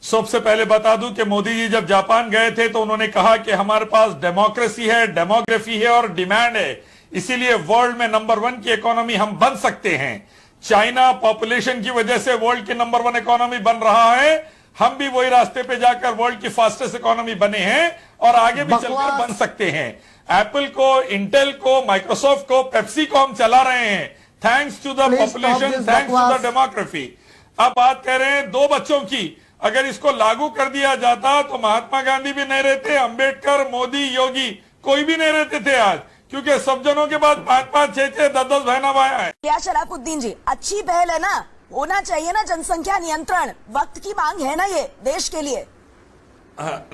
सबसे पहले बता दूं कि मोदी जी जब जापान गए थे तो उन्होंने कहा कि हमारे पास डेमोक्रेसी है, डेमोग्राफी है और डिमांड है, इसीलिए वर्ल्ड में नंबर 1 की इकोनॉमी हम बन सकते हैं। चाइना पॉपुलेशन की वजह से वर्ल्ड की नंबर 1 इकोनॉमी बन रहा है, हम भी वही रास्ते पे जाकर वर्ल्ड की फास्टेस्ट इकोनॉमी बने हैं और आगे भी चलकर बन सकते हैं। एप्पल को, इंटेल को, माइक्रोसॉफ्ट को, पेप्सी को हम चला रहे हैं, thanks to the population, thanks to the demography. अब बात कर रहे हैं 2 बच्चों की, अगर इसको लागू कर दिया जाता तो महात्मा गांधी भी नहीं रहते, अंबेडकर, मोदी, योगी कोई भी नहीं रहते थे आज, क्योंकि सब जनों के बाद 5-5, 6-6, 10-10 बहना भाया है। क्या शराफुद्दीन जी, अच्छी पहल है ना, होना चाहिए ना जनसंख्या नियंत्रण, वक्त की मांग है ना ये देश के लिए।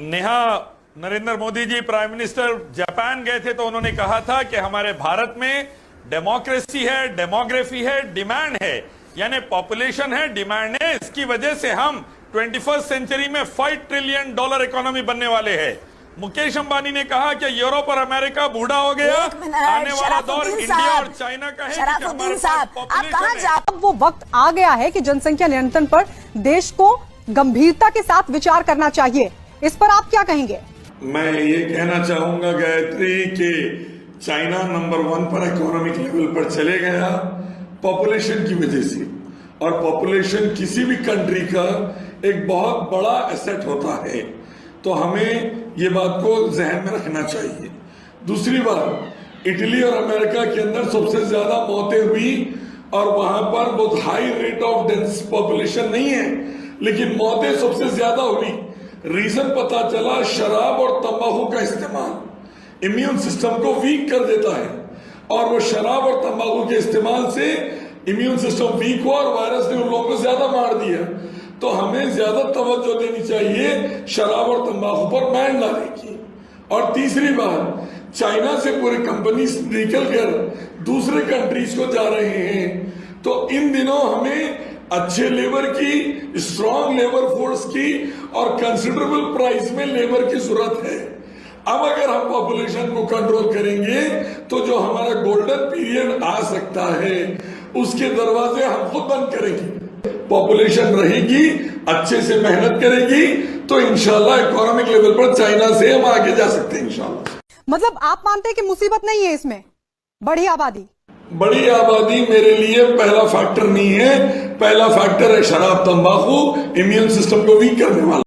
Neha, Narendra Modi ji prime minister Japan गए थे तो उन्होंने कहा था कि हमारे भारत में डेमोक्रेसी है, डेमोग्राफी है, डिमांड है, यानी पॉपुलेशन है, डिमांड है, इसकी वजह से हम 21st सेंचुरी में $5 ट्रिलियन इकोनॉमी बनने वाले हैं। मुकेश अंबानी ने कहा कि यूरोप और अमेरिका बूढ़ा हो गया, आने वाला दौर इंडिया और चाइना का है। शराफुद्दीन साहब, आप कहां जा? अब वो वक्त आ गया है कि जनसंख्या नियंत्रण पर देश को गंभीरता के साथ विचार करना चाहिए, इस पर आप क्या कहेंगे? मैं ये कहना चाहूंगा गायत्री कि चाइना नंबर 1 पर इकोनॉमिक लेवल पर चले गया पॉपुलेशन की वजह से, और पॉपुलेशन किसी भी कंट्री का एक बहुत बड़ा एसेट होता है, तो हमें ये बात को जहन में रखना चाहिए। दूसरी बात, इटली और अमेरिका के अंदर सबसे ज्यादा मौतें हुई और वहां पर बहुत high rate of dense population नहीं है, लेकिन मौतें सबसे ज्यादा हुई। रीजन पता चला, शराब और तंबाकू का इस्तेमाल इम्यून सिस्टम को वीक कर देता है, और वो शराब और तंबाकू के इस्तेमाल से इम्यून सिस्टम वीक हुआ और वायरस ने उन लोगों को ज्यादा मार दिया। तो हमें ज्यादा तवज्जो देनी चाहिए शराब और तंबाकू पर बैन लाने की। और तीसरी बात, चाइना से पूरी कंपनीज निकलकर दूसरे कंट्रीज को जा रहे हैं, तो इन दिनों हमें अच्छे लेबर की, स्ट्रॉन्ग लेबर फोर्स की और कंसिडरेबल प्राइस में लेबर की जरूरत है। अब अगर हम पॉपुलेशन को कंट्रोल करेंगे तो जो हमारा गोल्डन पीरियड आ सकता है उसके दरवाजे हम खुद बंद करेंगे। पॉपुलेशन रहेगी, अच्छे से मेहनत करेगी, तो इंशाल्लाह इकोनॉमिक लेवल पर चाइना से हम आगे जा सकते हैं इंशाल्लाह। मतलब आप मानते हैं कि मुसीबत नहीं है इसमें बड़ी आबादी? बड़ी आबादी मेरे लिए पहला फैक्टर नहीं है, पहला फैक्टर है शराब तंबाकू, इम्यून सिस्टम को वीक करने वाला।